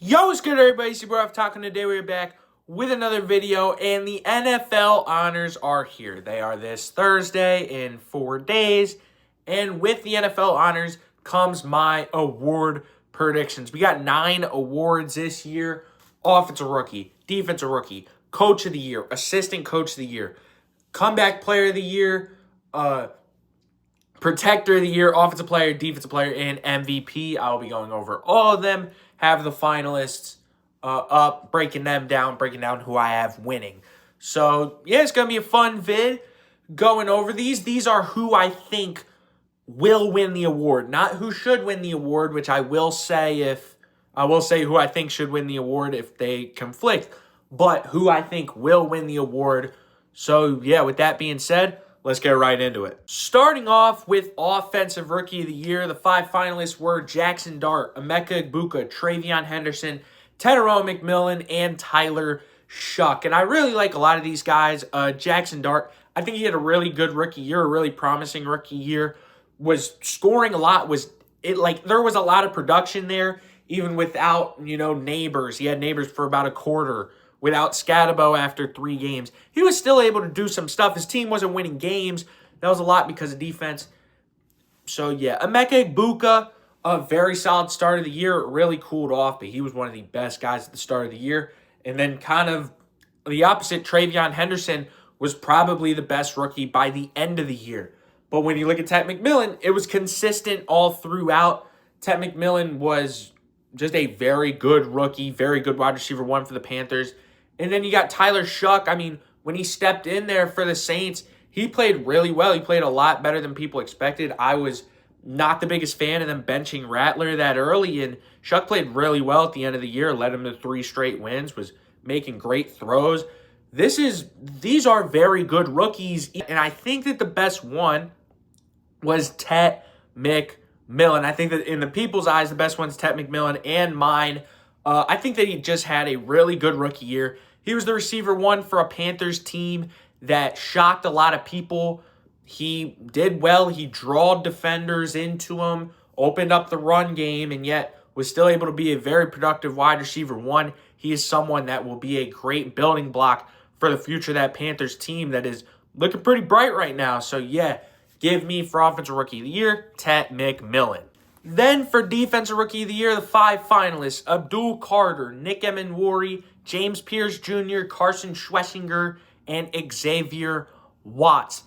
Yo, what's good, everybody? It's your boy Talking. Today we're back with another video, and the NFL honors are here. They are this Thursday in 4 days, and with the NFL honors comes my award predictions. We got 9 awards this year: Offensive Rookie, Defensive Rookie, Coach of the Year, Assistant Coach of the Year, Comeback Player of the Year, Protector of the Year, Offensive Player, Defensive Player, and MVP. I'll be going over all of them. Have the finalists up, breaking down who I have winning. So, yeah, it's going to be a fun vid going over these. These are who I think will win the award, not who should win the award, which I will say who I think should win the award if they conflict, but who I think will win the award. So, yeah, with that being said, let's get right into it. Starting off with Offensive Rookie of the Year, the 5 finalists were Jackson Dart, Emeka Egbuka, Travion Henderson, Tyrone McMillan, and Tyler Shuck. And I really like a lot of these guys. Jackson Dart, I think he had a really good rookie year, a really promising rookie year. Was scoring a lot. There was a lot of production there, even without, Neighbors. He had Neighbors for about a quarter. Without Scatabo after 3 games, he was still able to do some stuff. His team wasn't winning games. That was a lot because of defense. So, yeah, Emeka Egbuka, a very solid start of the year. It really cooled off, but he was one of the best guys at the start of the year. And then kind of the opposite, Travion Henderson was probably the best rookie by the end of the year. But when you look at Tet McMillan, it was consistent all throughout. Tet McMillan was just a very good rookie, very good wide receiver 1 for the Panthers. And then you got Tyler Shuck. I mean, when he stepped in there for the Saints, he played really well. He played a lot better than people expected. I was not the biggest fan of them benching Rattler that early, and Shuck played really well at the end of the year, led him to 3 straight wins, was making great throws. These are very good rookies, and I think that the best one was Tet McMillan. I think that in the people's eyes, the best one's Tet McMillan, and mine. I think that he just had a really good rookie year. He was the receiver 1 for a Panthers team that shocked a lot of people. He did well. He drawed defenders into him, opened up the run game, and yet was still able to be a very productive wide receiver 1. He is someone that will be a great building block for the future of that Panthers team that is looking pretty bright right now. So, yeah, give me for Offensive Rookie of the Year, Tet McMillan. Then for Defensive Rookie of the Year, the 5 finalists: Abdul Carter, Nick Emenwari, James Pierce Jr., Carson Schwessinger, and Xavier Watts.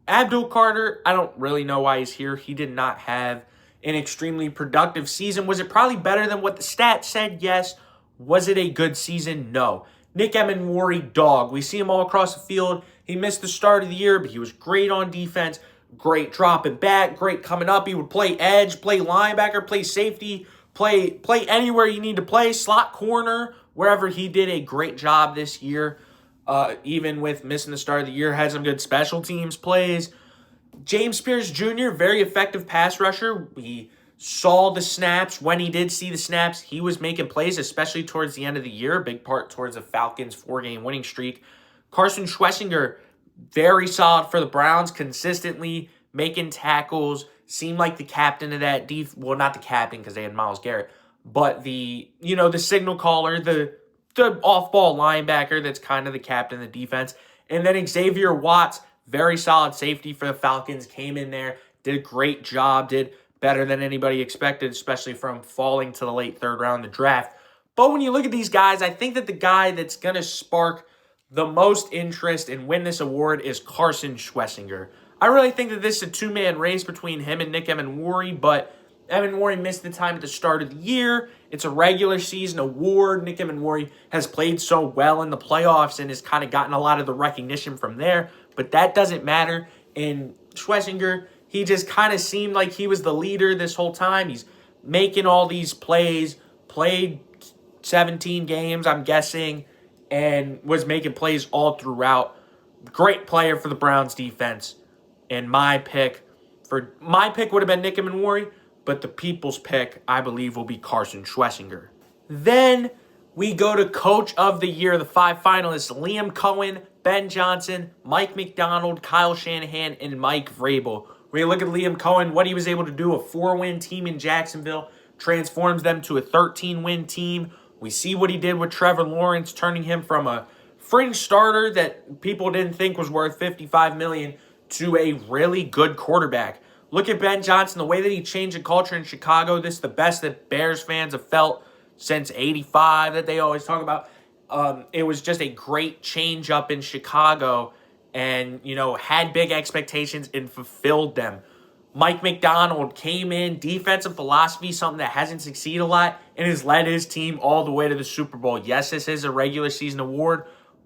Abdul Carter, I don't really know why he's here. He did not have an extremely productive season. Was it probably better than what the stats said? Yes. Was it a good season? No. Nick Emenwari, dog. We see him all across the field. He missed the start of the year, but he was great on defense. Great dropping back, great coming up. He would play edge, play linebacker, play safety, play anywhere you need to play, slot corner, wherever. He did a great job this year, even with missing the start of the year. Had some good special teams plays. James Pierce Jr., very effective pass rusher. He saw the snaps. When he did see the snaps, he was making plays, especially towards the end of the year, a big part towards the Falcons' 4-game winning streak. Carson Schwessinger, very solid for the Browns, consistently making tackles, seemed like the captain of that well, not the captain because they had Myles Garrett, but the signal caller, the off-ball linebacker that's kind of the captain of the defense. And then Xavier Watts, very solid safety for the Falcons, came in there, did a great job, did better than anybody expected, especially from falling to the late 3rd round of the draft. But when you look at these guys, I think that the guy that's going to spark the most interest and win this award is Carson Schwessinger. I really think that this is a 2-man race between him and Nick Emenwari, but Emenwari missed the time at the start of the year. It's a regular season award. Nick Emenwari has played so well in the playoffs and has kind of gotten a lot of the recognition from there, but that doesn't matter. And Schwessinger, he just kind of seemed like he was the leader this whole time. He's making all these plays, played 17 games, I'm guessing, and was making plays all throughout. Great player for the Browns defense. And my pick would have been Nick Emenwari, but the people's pick, I believe, will be Carson Schwessinger. Then we go to Coach of the Year, the 5 finalists: Liam Cohen, Ben Johnson, Mike McDonald, Kyle Shanahan, and Mike Vrabel. When you look at Liam Cohen, what he was able to do, a 4-win team in Jacksonville, transforms them to a 13-win team, We see what he did with Trevor Lawrence, turning him from a fringe starter that people didn't think was worth $55 million to a really good quarterback. Look at Ben Johnson, the way that he changed the culture in Chicago. This is the best that Bears fans have felt since '85 that they always talk about. It was just a great change up in Chicago and, had big expectations and fulfilled them. Mike McDonald came in, defensive philosophy, something that hasn't succeeded a lot, and has led his team all the way to the Super Bowl. Yes, this is a regular season award,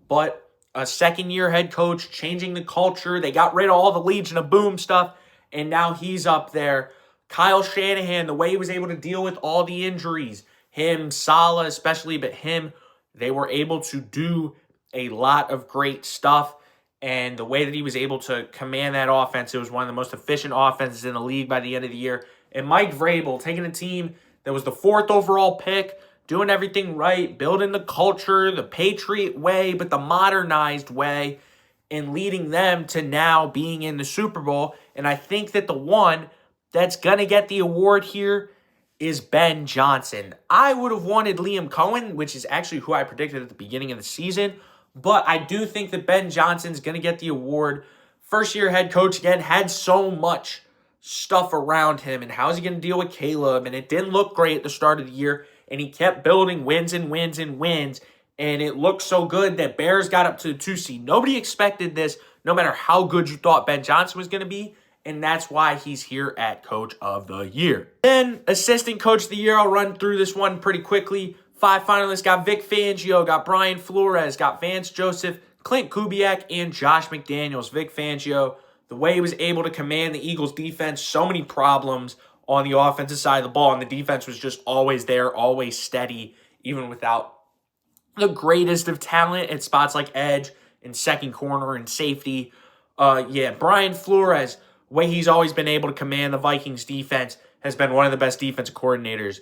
but a second-year head coach, changing the culture. They got rid of all the Legion of Boom stuff, and now he's up there. Kyle Shanahan, the way he was able to deal with all the injuries, him, Saleh especially, but him, they were able to do a lot of great stuff. And the way that he was able to command that offense, it was one of the most efficient offenses in the league by the end of the year. And Mike Vrabel, taking a team that was the 4th overall pick, doing everything right, building the culture, the Patriot way, but the modernized way, and leading them to now being in the Super Bowl. And I think that the one that's going to get the award here is Ben Johnson. I would have wanted Liam Cohen, which is actually who I predicted at the beginning of the season. But I do think that Ben Johnson's going to get the award. First-year head coach, again, had so much stuff around him. And how is he going to deal with Caleb? And it didn't look great at the start of the year. And he kept building wins and wins and wins. And it looked so good that Bears got up to the 2 seed. Nobody expected this, no matter how good you thought Ben Johnson was going to be. And that's why he's here at Coach of the Year. Then, Assistant Coach of the Year, I'll run through this one pretty quickly. 5 finalists got Vic Fangio, got Brian Flores, got Vance Joseph, Clint Kubiak, and Josh McDaniels. Vic Fangio, the way he was able to command the Eagles' defense, so many problems on the offensive side of the ball, and the defense was just always there, always steady, even without the greatest of talent at spots like edge and second corner and safety. Brian Flores, the way he's always been able to command the Vikings defense, has been one of the best defensive coordinators.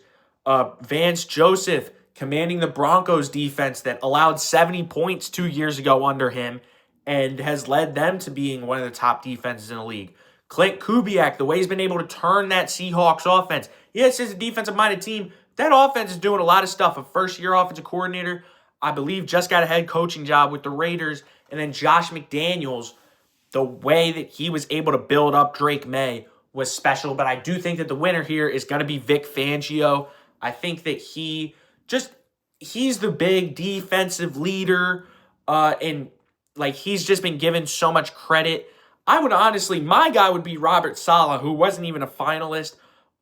Vance Joseph, commanding the Broncos defense that allowed 70 points 2 years ago under him and has led them to being one of the top defenses in the league. Clint Kubiak, the way he's been able to turn that Seahawks offense. Yes, it's a defensive-minded team. That offense is doing a lot of stuff. A first-year offensive coordinator, I believe, just got a head coaching job with the Raiders. And then Josh McDaniels, the way that he was able to build up Drake May was special. But I do think that the winner here is going to be Vic Fangio. I think that he's the big defensive leader, and he's just been given so much credit. I would honestly, my guy would be Robert Saleh, who wasn't even a finalist,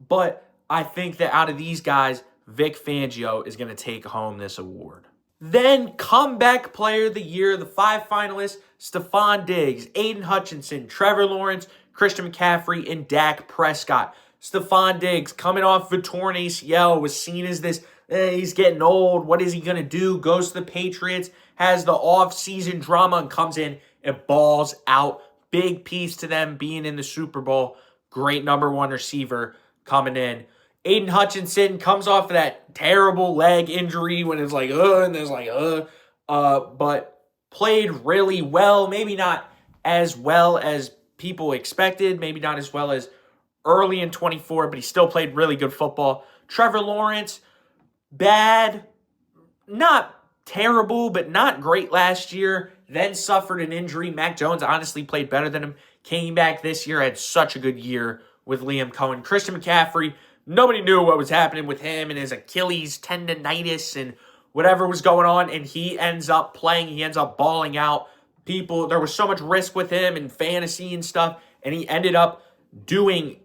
but I think that out of these guys, Vic Fangio is going to take home this award. Then, Comeback Player of the Year, the 5 finalists, Stephon Diggs, Aiden Hutchinson, Trevor Lawrence, Christian McCaffrey, and Dak Prescott. Stephon Diggs, coming off a torn ACL, was seen as this, he's getting old, what is he going to do? Goes to the Patriots, has the off-season drama, and comes in and balls out. Big piece to them being in the Super Bowl. Great number 1 receiver coming in. Aiden Hutchinson comes off of that terrible leg injury when it's but played really well. Maybe not as well as people expected. Maybe not as well as early in 24, but he still played really good football. Trevor Lawrence, bad, not terrible, but not great last year. Then suffered an injury. Mac Jones honestly played better than him. Came back this year, had such a good year with Liam Cohen. Christian McCaffrey, nobody knew what was happening with him and his Achilles tendonitis and whatever was going on, and he ends up playing. He ends up balling out. There was so much risk with him and fantasy and stuff, and he ended up doing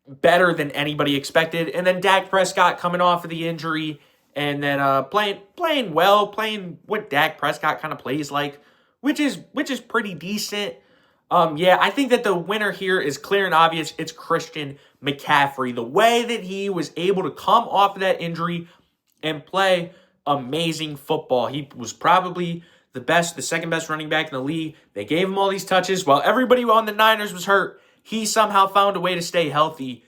better than anybody expected. And then Dak Prescott coming off of the injury and then playing well, playing what Dak Prescott kind of plays like, which is pretty decent. I think that the winner here is clear and obvious. It's Christian McCaffrey. The way that he was able to come off of that injury and play amazing football. He was probably the second best running back in the league. They gave him all these touches while everybody on the Niners was hurt. He somehow found a way to stay healthy,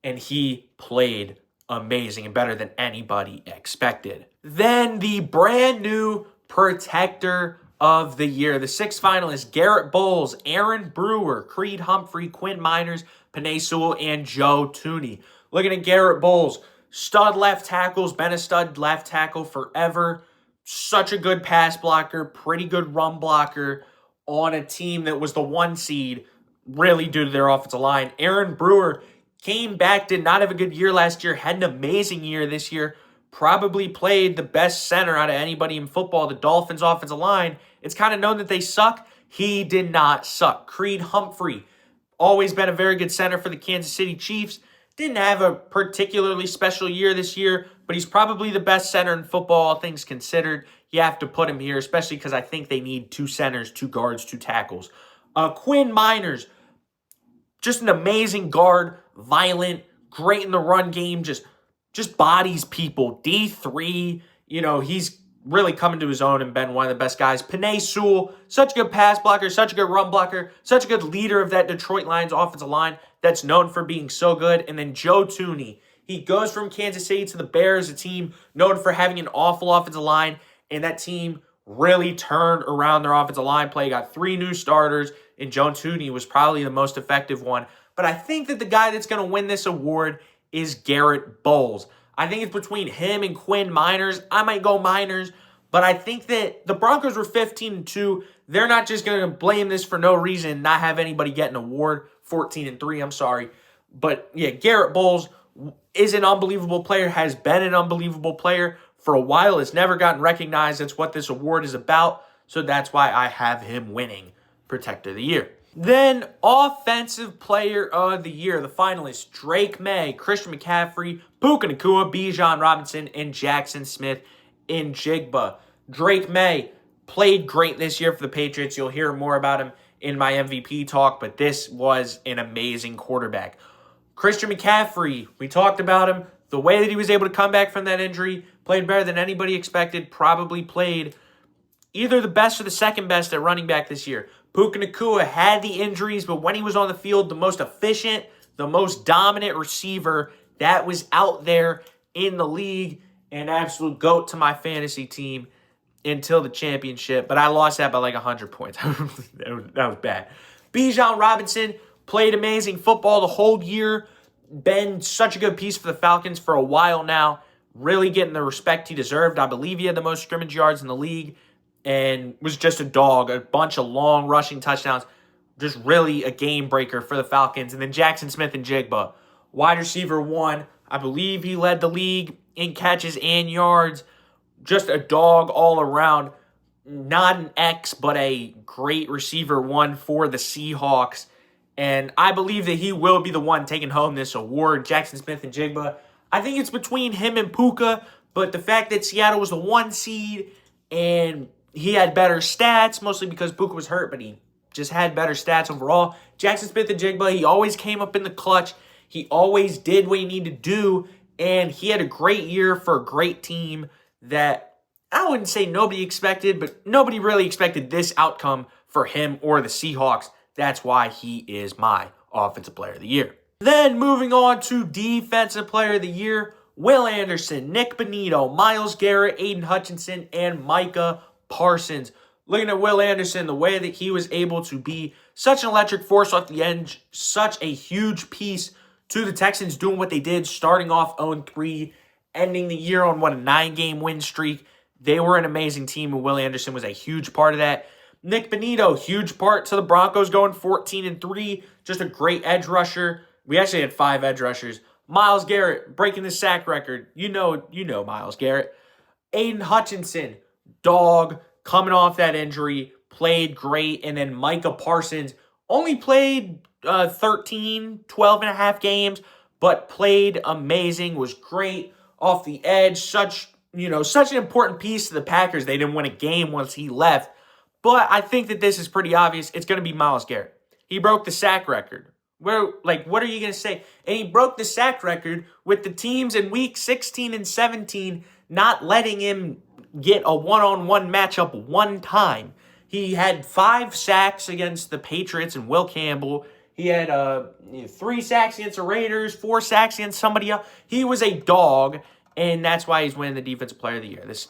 and he played amazing and better than anybody expected. Then the brand new Protector of the Year. The 6 finalists, Garrett Bowles, Aaron Brewer, Creed Humphrey, Quinn Miners, Penei Sewell, and Joe Tooney. Looking at Garrett Bowles, Stud left tackles, been a stud left tackle forever. Such a good pass blocker, pretty good run blocker on a team that was the 1 seed, really due to their offensive line. Aaron Brewer came back, did not have a good year last year, had an amazing year this year. Probably played the best center out of anybody in football. The Dolphins' offensive line, it's kind of known that they suck. He did not suck. Creed Humphrey, always been a very good center for the Kansas City Chiefs. Didn't have a particularly special year this year, but he's probably the best center in football, all things considered. You have to put him here, especially because I think they need 2 centers, 2 guards, 2 tackles. Quinn Miners, just an amazing guard, violent, great in the run game, just bodies people. D3, he's really coming to his own and been one of the best guys. Penei Sewell, such a good pass blocker, such a good run blocker, such a good leader of that Detroit Lions offensive line that's known for being so good. And then Joe Thuney, he goes from Kansas City to the Bears, a team known for having an awful offensive line, and that team really turned around their offensive line play, got 3 new starters, and Joe Thuney was probably the most effective one. But I think that the guy that's going to win this award is Garrett Bowles. I think it's between him and Quinn Miners. I might go Miners, but I think that the Broncos were 15-2. They're not just going to blame this for no reason, not have anybody get an award. 14-3, I'm sorry. But yeah, Garrett Bowles is an unbelievable player, has been an unbelievable player for a while, has never gotten recognized. That's what this award is about. So that's why I have him winning Protector of the Year. Then Offensive Player of the Year, the finalists: Drake May, Christian McCaffrey, Puka Nacua, Bijan Robinson, and Jackson Smith-Njigba. Drake May played great this year for the Patriots. You'll hear more about him in my MVP talk, but this was an amazing quarterback. Christian McCaffrey, we talked about him. The way that he was able to come back from that injury, played better than anybody expected, probably played either the best or the second best at running back this year. Puka Nacua had the injuries, but when he was on the field, the most efficient, the most dominant receiver that was out there in the league. An absolute GOAT to my fantasy team until the championship. But I lost that by like 100 points. that was bad. Bijan Robinson played amazing football the whole year. Been such a good piece for the Falcons for a while now. Really getting the respect he deserved. I believe he had the most scrimmage yards in the league and was just a dog. A bunch of long rushing touchdowns. Just really a game breaker for the Falcons. And then Jackson Smith-Njigba, wide receiver 1. I believe he led the league in catches and yards. Just a dog all around. Not an X, but a great receiver 1 for the Seahawks. And I believe that he will be the one taking home this award. Jackson Smith-Njigba, I think it's between him and Puka, but the fact that Seattle was the 1 seed and he had better stats, mostly because Puka was hurt, but he just had better stats overall. Jackson Smith-Njigba, he always came up in the clutch. He always did what he needed to do, and he had a great year for a great team that I wouldn't say nobody expected, but nobody really expected this outcome for him or the Seahawks. That's why he is my Offensive Player of the Year. Then moving on to Defensive Player of the Year, Will Anderson, Nick Bonito, Myles Garrett, Aiden Hutchinson, and Micah Parsons. Looking at Will Anderson, the way that he was able to be such an electric force off the edge, such a huge piece to the Texans doing what they did, starting off 0-3, ending the year on, a 9-game win streak. They were an amazing team, and Will Anderson was a huge part of that. Nick Bonito, huge part to the Broncos going 14-3. Just a great edge rusher. We actually had 5 edge rushers. Myles Garrett breaking the sack record. You know Myles Garrett. Aiden Hutchinson, dog, coming off that injury, played great. And then Micah Parsons only played 12 and a half games, but played amazing, was great off the edge. Such an important piece to the Packers. They didn't win a game once he left. But I think that this is pretty obvious. It's going to be Myles Garrett. He broke the sack record. What are you going to say? And he broke the sack record with the teams in week 16 and 17 not letting him get a one-on-one matchup one time. He had 5 sacks against the Patriots and Will Campbell. He had 3 sacks against the Raiders, 4 sacks against somebody else. He was a dog, and that's why he's winning the Defensive Player of the Year. This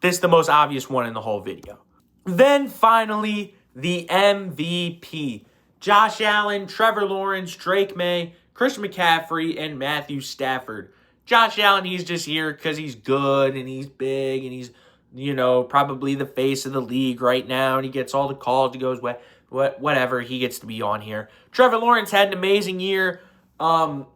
is the most obvious one in the whole video. Then finally, the MVP. Josh Allen, Trevor Lawrence, Drake May, Christian McCaffrey, and Matthew Stafford. Josh Allen, he's just here because he's good and he's big and he's, probably the face of the league right now, and he gets all the calls. He goes, whatever, he gets to be on here. Trevor Lawrence had an amazing year. MVP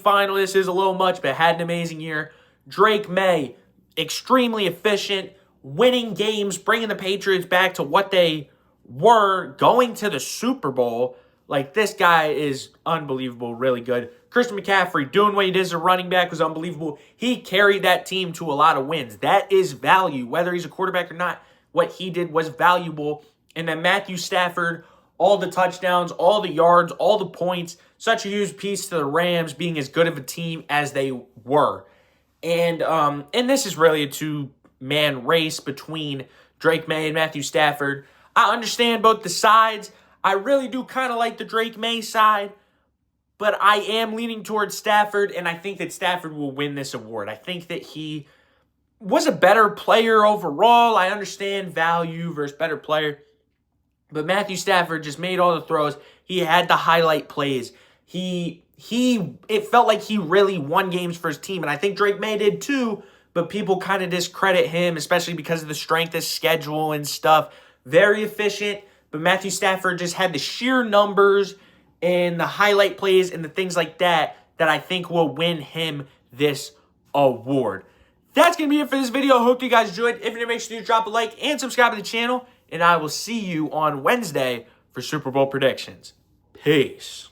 finalist is a little much, but had an amazing year. Drake May, extremely efficient, winning games, bringing the Patriots back to what they were, going to the Super Bowl. Like, this guy is unbelievable, really good. Christian McCaffrey doing what he did as a running back was unbelievable. He carried that team to a lot of wins. That is value. Whether he's a quarterback or not, what he did was valuable. And then Matthew Stafford, all the touchdowns, all the yards, all the points, such a huge piece to the Rams being as good of a team as they were. And this is really a two-man race between Drake May and Matthew Stafford. I understand both the sides. I really do kind of like the Drake May side, but I am leaning towards Stafford, and I think that Stafford will win this award. I think that he was a better player overall. I understand value versus better player, but Matthew Stafford just made all the throws. He had the highlight plays. It felt like he really won games for his team, and I think Drake May did too, but people kind of discredit him, especially because of the strength of schedule and stuff. Very efficient, but Matthew Stafford just had the sheer numbers and the highlight plays and the things like that I think will win him this award. That's going to be it for this video. Hope you guys enjoyed. If you did, make sure to drop a like and subscribe to the channel, and I will see you on Wednesday for Super Bowl predictions. Peace.